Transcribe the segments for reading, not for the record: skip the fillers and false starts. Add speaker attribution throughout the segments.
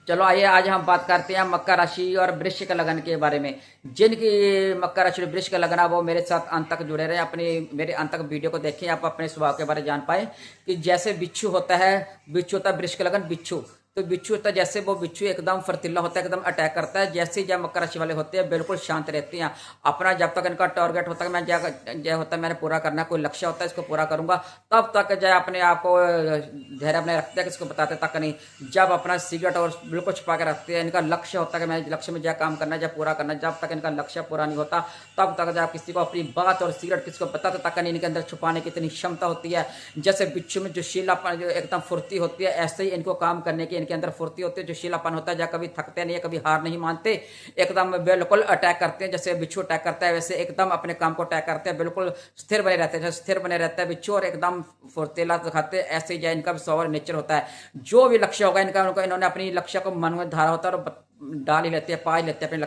Speaker 1: चलो आइए आज हम बात करते हैं मकर राशि और वृश्चिक लगन के बारे में। जिनकी मकर राशि और वृश्चिक लगन है वो मेरे साथ अंत तक जुड़े रहे, अपनी मेरे अंत तक वीडियो को देखें, आप अपने स्वभाव के बारे में जान पाए कि जैसे बिच्छू होता है, बिच्छू होता है वृश्चिक लगन बिच्छू। तो बिच्छू होता है, जैसे वो बिच्छू एकदम फर्तीला होता है, एकदम अटैक करता है। जैसे ही जब मकर राशि वाले होते हैं बिल्कुल शांत रहते हैं। अपना जब तक इनका टारगेट होता है मैं जय होता है मैंने पूरा करना, कोई लक्ष्य होता है इसको पूरा करूंगा, तब तक जय अपने आप को धैर्य अपने रखते हैं, किसको बताते तक नहीं। जब अपना सिगरेट और बिल्कुल छुपा के रखते हैं, इनका लक्ष्य होता है कि मैं लक्ष्य में जय काम करना है, जब पूरा करना है। जब तक इनका लक्ष्य पूरा नहीं होता तब तक जब किसी को अपनी बात और सिगरेट किसको बताते तक नहीं, इनके अंदर छुपाने की इतनी क्षमता होती है। जैसे बिच्छू में जो शीलापन जो एकदम फुर्ती होती है, ऐसे ही इनको काम करने की इनके अंदर फुर्ती होती है, जो शीलापन होता है, जब कभी थकते नहीं है, कभी हार नहीं मानते, एकदम बिल्कुल अटैक करते हैं। जैसे बिच्छू अटैक करता है वैसे एकदम अपने काम को अटैक करते हैं, बिल्कुल स्थिर बने रहते हैं। स्थिर बने रहता है बिच्छू और एकदम फुर्तीला दिखाते हैं। ऐसे ही इनका स्वभाव नेचर होता है। जो भी लक्ष्य होगा इनका, उनको इन्होंने अपनी लक्ष्य को मन में धारा होता है और डाल ही लेते हैं, पा ही लेते हैं अपने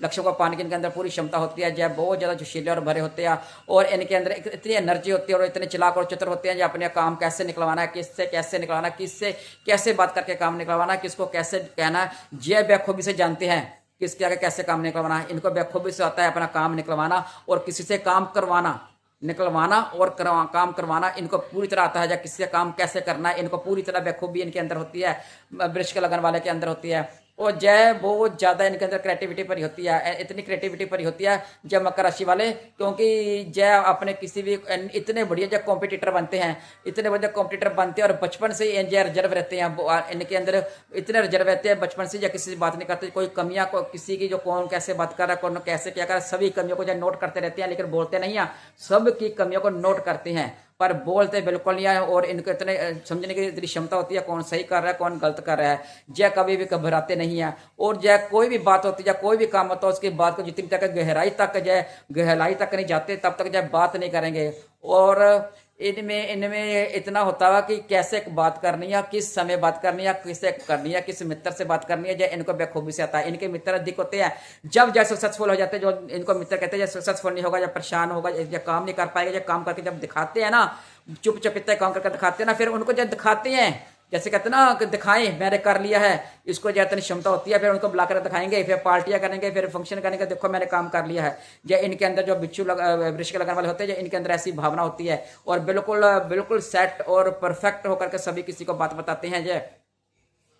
Speaker 1: लक्ष्य को पाने की इनके अंदर पूरी क्षमता होती है। जब बहुत ज्यादा जोशीले और भरे होते हैं और इनके अंदर इतनी एनर्जी होती है और इतने चालाक और चतुर होते हैं जो अपने काम कैसे निकलवाना है, किससे कैसे निकलवाना, किससे कैसे बात करके काम निकलवाना, किसको कैसे कहना है, ये बेखूबी से जानते हैं किसके आगे कैसे काम निकलवाना है। इनको बेखूबी से आता है अपना काम निकलवाना और किसी से काम करवाना, निकलवाना और काम करवाना इनको पूरी तरह आता है। या किसी का काम कैसे करना है इनको पूरी तरह बेखूबी इनके अंदर होती है, वृश्चिक लगन वाले के अंदर होती है। और जय बहुत ज्यादा इनके अंदर क्रिएटिविटी भरी होती है, इतनी क्रिएटिविटी भरी होती है जब मकर राशि वाले, क्योंकि जय अपने किसी भी इतने बढ़िया जब कॉम्पिटिटर बनते हैं, इतने बढ़िया कॉम्पिटिटर बनते हैं और बचपन से ही जय रिजर्व रहते हैं। इनके अंदर इतने रिजर्व रहते हैं बचपन से, या किसी से बात नहीं करते, कोई कमियां को किसी की जो कौन कैसे बात कर रहा है, कौन कैसे क्या कर रहा है, सभी कमियों को जय नोट करते रहते हैं, लेकिन बोलते नहीं है। सबकी कमियों को नोट करते हैं पर बोलते बिल्कुल नहीं है। और इनको इतने समझने की इतनी क्षमता होती है कौन सही कर रहा है कौन गलत कर रहा है। जय कभी भी घबराते नहीं है। और जय कोई भी बात होती है, कोई भी काम होता है, उसकी बात को जितनी तक गहराई तक नहीं जाते तब तक जय बात नहीं करेंगे। और इनमें इनमें इतना होता है कि कैसे बात करनी है, किस समय बात करनी है, किससे करनी है, किस मित्र से बात करनी है, जय इनको बेखूबी से आता है। इनके मित्र अधिक होते हैं। जब जय सक्सेसफुल हो जाते हैं, जो इनको मित्र कहते हैं, जब सक्सेसफुल नहीं होगा, जब परेशान होगा, जब काम नहीं कर पाएगा, जब काम करके जब दिखाते हैं ना, चुप चुप इतना काम करके दिखाते हैं ना, फिर उनको जब दिखाते हैं, जैसे कहते हैं ना कि दिखाएं मैंने कर लिया है, इसको जो इतनी क्षमता होती है, फिर उनको बुलाकर दिखाएंगे, फिर पार्टियां करेंगे, फिर फंक्शन करेंगे, देखो मैंने काम कर लिया है। या इनके अंदर जो वृश्चिक लगन वाले होते हैं, इनके अंदर ऐसी भावना होती है और बिल्कुल बिल्कुल सेट और परफेक्ट होकर के सभी किसी को बात बताते हैं। जय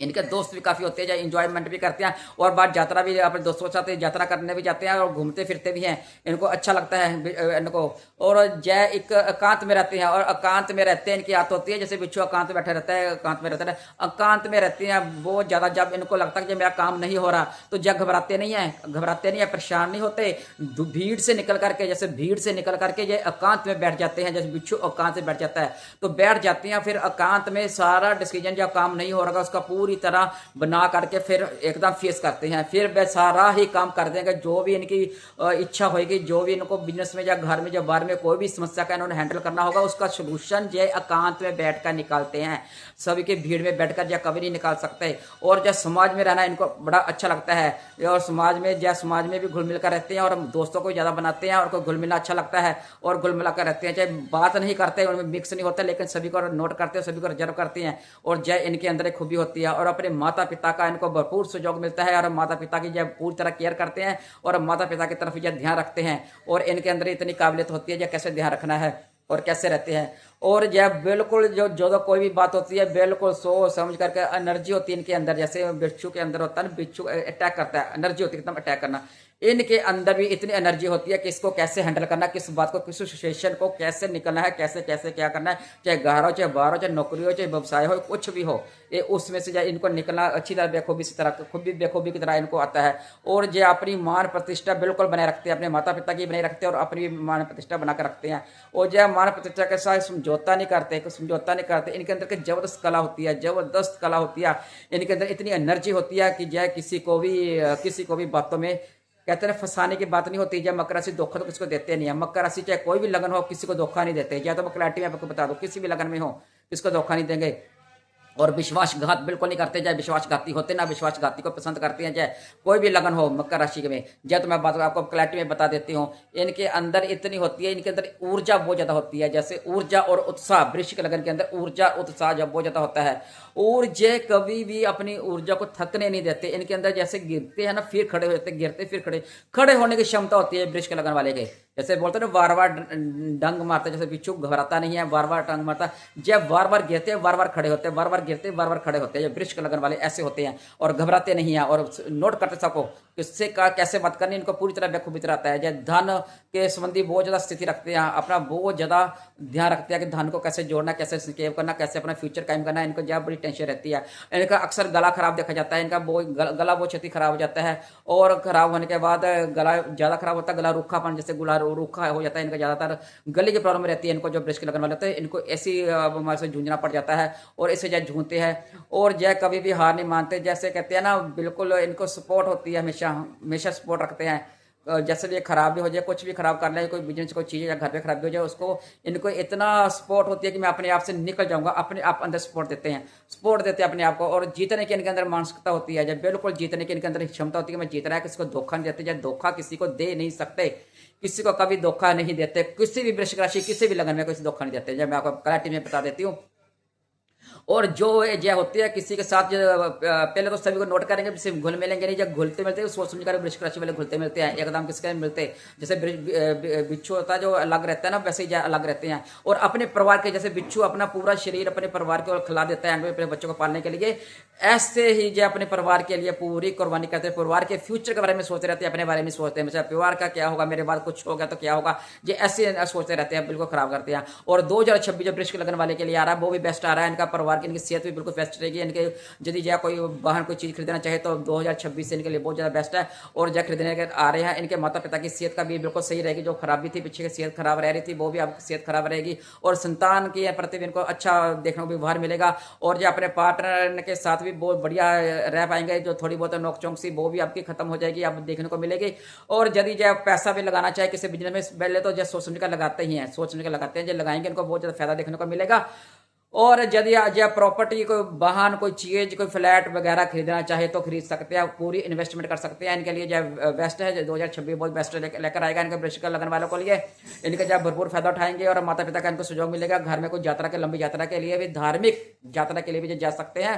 Speaker 1: इनके दोस्त भी काफी होते हैं जो इंजॉयमेंट भी करते हैं और बात यात्रा भी अपने दोस्तों के साथ यात्रा करने भी जाते हैं और घूमते फिरते भी हैं। इनको अच्छा लगता है इनको। और जय एक एकांत में रहते हैं और एकांत में रहते हैं, इनकी आदत होती है जैसे बिच्छू एकांत में बैठे रहता है, एकांत में रहता है, एकांत में रहते हैं बहुत ज्यादा। जब इनको लगता है कि मेरा काम नहीं हो रहा तो जब घबराते नहीं है, परेशान नहीं होते, भीड़ से निकल करके, जैसे भीड़ से निकल करके ये एकांत में बैठ जाते हैं। जैसे बिच्छू एकांत में बैठ जाता है तो बैठ जाते हैं, फिर एकांत में सारा डिसीजन जब काम नहीं हो रहा उसका पूरी तरह बना करके फिर एकदम फेस करते हैं। फिर वे सारा ही काम कर देंगे, जो भी इनकी इच्छा होगी, जो भी इनको बिजनेस में या घर में या बाहर में कोई भी समस्या का इन्होंने हैंडल करना होगा, उसका सोल्यूशन जो एकांत में बैठकर निकालते हैं। सभी के भीड़ में बैठकर या कभी नहीं निकाल सकते। और जब समाज में रहना इनको बड़ा अच्छा लगता है और समाज में भी घुल मिल कर रहते हैं और दोस्तों को ज्यादा बनाते हैं और को घुल मिलना अच्छा लगता है और घुल मिला कर रहते हैं। चाहे बात नहीं करते, उनमें मिक्स नहीं होता, लेकिन सभी को नोट करते हैं, सभी को रिजर्व करते हैं। और जय इनके अंदर एक खूबी होती है और अपने माता पिता का इनको भरपूर सहयोग मिलता है और माता पिता की जब पूरी तरह केयर करते हैं और माता पिता की तरफ जब ध्यान रखते हैं। और इनके अंदर इतनी काबिलियत होती है जब कैसे ध्यान रखना है और कैसे रहते हैं। और जब बिल्कुल जो कोई भी बात होती है बिल्कुल सोच समझ करके, एनर्जी होती है इनके अंदर, जैसे बिच्छू के अंदर होता है ना, बिच्छू अटैक करता है, एनर्जी होती है एकदम अटैक करना। इनके अंदर भी इतनी एनर्जी होती है कि इसको कैसे हैंडल करना, किस बात को, किस सिचुएशन को कैसे निकलना है, कैसे कैसे क्या करना है, चाहे घर हो, चाहे बाहर हो, चाहे नौकरी हो, चाहे व्यवसाय हो, कुछ भी हो, ये उसमें से इनको निकलना अच्छी तरह बेखूबी से तरह खुद भी बेखूबी की तरह इनको आता है। और जो अपनी मान प्रतिष्ठा बिल्कुल बनाए रखते हैं, अपने माता पिता की बनाए रखते हैं और अपनी मान प्रतिष्ठा बनाकर रखते हैं। और जो मान प्रतिष्ठा के साथ समझौता नहीं करते, इनके अंदर की जबरदस्त कला होती है, इनके अंदर इतनी एनर्जी होती है कि जो किसी को भी बातों में कहते हैं फंसाने की बात नहीं होती। जब मकर राशि धोखा तो किसको देते नहीं है। मकर राशि चाहे कोई भी लगन हो किसी को धोखा नहीं देते। या तो मैं क्लैरिटी में आपको बता दूं, किसी भी लगन में हो किसको धोखा नहीं देंगे। और विश्वासघात बिल्कुल नहीं करते, चाहे विश्वासघाती होते ना विश्वासघाती को पसंद करते हैं, चाहे कोई भी लगन हो मकर राशि में। जब तो मैं बात आपको क्लैरिटी में बता देती हूँ, इनके अंदर इतनी होती है, इनके अंदर ऊर्जा बहुत ज्यादा होती है। जैसे ऊर्जा और उत्साह, वृश्चिक लगन के अंदर ऊर्जा उत्साह जब बहुत ज्यादा होता है, ऊर्जा कभी भी अपनी ऊर्जा को थकने नहीं देते। इनके अंदर जैसे गिरते हैं ना फिर खड़े हो जाते, गिरते फिर खड़े, खड़े होने की क्षमता होती है वृश्चिक लगन वाले के। जैसे बोलते हैं ना बार बार डंग मारते, जैसे बिच्छू घबराता नहीं है, बार बार डंग मारता, जब बार बार गिरते हैं बार बार खड़े होते हैं, बार बार गिरते बार बार खड़े होते हैं। वृश्चिक लगन वाले ऐसे होते हैं और घबराते नहीं हैं और नोट करते सबको किससे का कैसे बात करनी, इनको पूरी तरह बेखूबी रहता है। जब धन के संबंधी बहुत ज्यादा स्थिति रखते हैं, अपना बहुत ज्यादा ध्यान रखते हैं कि धन को कैसे जोड़ना, कैसे सेव करना, कैसे अपना फ्यूचर कायम करना, इनको जब बड़ी टेंशन रहती है। इनका अक्सर गला खराब देखा जाता है, इनका गला बहुत क्षति खराब हो जाता है और खराब होने के बाद गला ज्यादा खराब होता है, गला रूखापन, जैसे गला रूखा हो जाता है इनका, ज्यादातर गले की प्रॉब्लम रहती है इनको। जो वृश्चिक लगन वाले होते हैं इनको ऐसी बीमारी से जूझना पड़ जाता है और इसे जय झूमते हैं और जय कभी भी हार नहीं मानते। जैसे कहते हैं ना बिल्कुल इनको सपोर्ट होती है, हमेशा हमेशा सपोर्ट रखते हैं। जैसे भी खराब भी हो जाए, कुछ भी खराब कर ले, कोई बिजनेस कोई चीज़ या घर पे खराबी हो जाए, उसको इनको इतना सपोर्ट होती है कि मैं अपने आप से निकल जाऊंगा, अपने आप अंदर सपोर्ट देते हैं, सपोर्ट देते हैं अपने आप को। और जीतने की इनके अंदर मानसिकता होती है, जब बिल्कुल जीतने की इनके अंदर क्षमता होती है कि मैं जीत रहा है, किसी को धोखा नहीं देते, जब धोखा किसी को दे नहीं सकते, किसी को कभी धोखा नहीं देते, किसी भी वृश्चिक राशि किसी भी लगन में किसी धोखा नहीं देते, जब मैं आपको क्लैरिटी में बता देती हूँ। और जो जय होती है किसी के साथ पहले तो सभी को नोट करेंगे, सिर्फ घुल मिलेंगे नहीं, जब घुलते मिलते सोच समझ कर वृश्चिक राशि वाले घुलते मिलते हैं, एकदम किसके मिलते, जैसे बिच्छू होता है जो अलग रहता है ना, वैसे ही अलग रहते हैं। और अपने परिवार के, जैसे बिच्छू अपना पूरा शरीर अपने परिवार को खिला देता है अपने बच्चों को पालने के लिए, ऐसे ही जो अपने परिवार के लिए पूरी कुर्बानी करते हैं, परिवार के फ्यूचर के बारे में सोचते रहते हैं, अपने बारे में सोचते हैं, परिवार का क्या होगा, मेरे बाद कुछ हो गया तो क्या होगा, ये ऐसे सोचते रहते हैं, बिल्कुल खराब करते हैं। और 2026 जो वृश्चिक लगन वाले के लिए आ रहा है वो भी बेस्ट आ रहा है, इनका परिवार की इनकी सेहत भी बिल्कुल बेस्ट रहेगी। इनके यदि जो कोई वाहन कोई चीज खरीदना चाहे तो 2026 से इनके लिए बहुत ज्यादा बेस्ट है। और जो खरीदने के आ रहे हैं, इनके माता पिता की सेहत का भी बिल्कुल सही रहेगी, जो खराबी थी पीछे की सेहत खराब रह रही थी वो भी आपकी सेहत खराब रहेगी। और संतान के प्रति भी इनको अच्छा देखने को भी व्यवहार मिलेगा और जो अपने पार्टनर के साथ भी बहुत बढ़िया रह पाएंगे, जो थोड़ी बहुत नोकचोंक सी वो भी आपकी खत्म हो जाएगी, आप देखने को मिलेगी। और यदि जो पैसा भी लगाना चाहे किसी बिजनेस में पहले तो जो सोच समझ कर लगाते ही हैं, सोच समझ कर लगाते हैं, जो लगाएंगे इनको बहुत ज्यादा फायदा देखने को मिलेगा। और यदि जो प्रॉपर्टी कोई वाहन कोई चीज कोई फ्लैट वगैरह खरीदना चाहे तो खरीद सकते हैं, पूरी इन्वेस्टमेंट कर सकते हैं। इनके लिए जो बेस्ट है, 2026 बहुत बेस्ट लेकर आएगा इनके वृश्चिक लगन वालों को लिए। इनके जब भरपूर फायदा उठाएंगे और माता पिता का इनको सहयोग मिलेगा, घर में कोई यात्रा के लंबी यात्रा के लिए भी, धार्मिक यात्रा के लिए भी जा सकते हैं।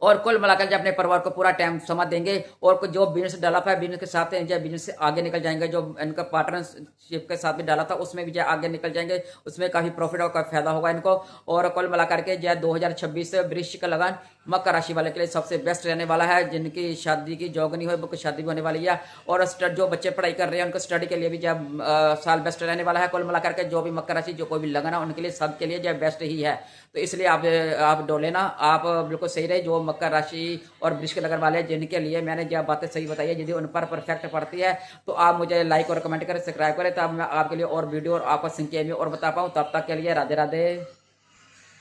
Speaker 1: और कुल मिलाकर जब अपने परिवार को पूरा टाइम समय देंगे और जो बिजनेस डेवलप है बिजनेस के साथ जब बिजनेस से आगे निकल जाएंगे, जो इनका पार्टनरशिप के साथ भी डाला था उसमें भी जब आगे निकल जाएंगे, उसमें काफी प्रॉफिट और काफी फायदा होगा इनको। और कुल मिलाकर के जब 2026 से वृश्चिक लगन मकर राशि वाले के लिए सबसे बेस्ट रहने वाला है। जिनकी शादी की जॉब नहीं हो उनकी शादी भी होने वाली है, और जो बच्चे पढ़ाई कर रहे हैं उनको स्टडी के लिए भी जब साल बेस्ट रहने वाला है। कुल मिलाकर के जो भी मकर राशि जो कोई भी लगन है उनके लिए सबके लिए जब बेस्ट ही है, तो इसलिए आप डोले ना, आप बिल्कुल सही रहे। जो मकर राशि और वृश्चिक लगन वाले जिनके लिए मैंने जो बातें सही बताई है, यदि उन पर परफेक्ट पड़ती है तो आप मुझे लाइक और कमेंट करें, सब्सक्राइब करें, तब मैं आपके लिए और वीडियो और आपका संख्या में और बता पाऊँ। तब तक के लिए राधे राधे।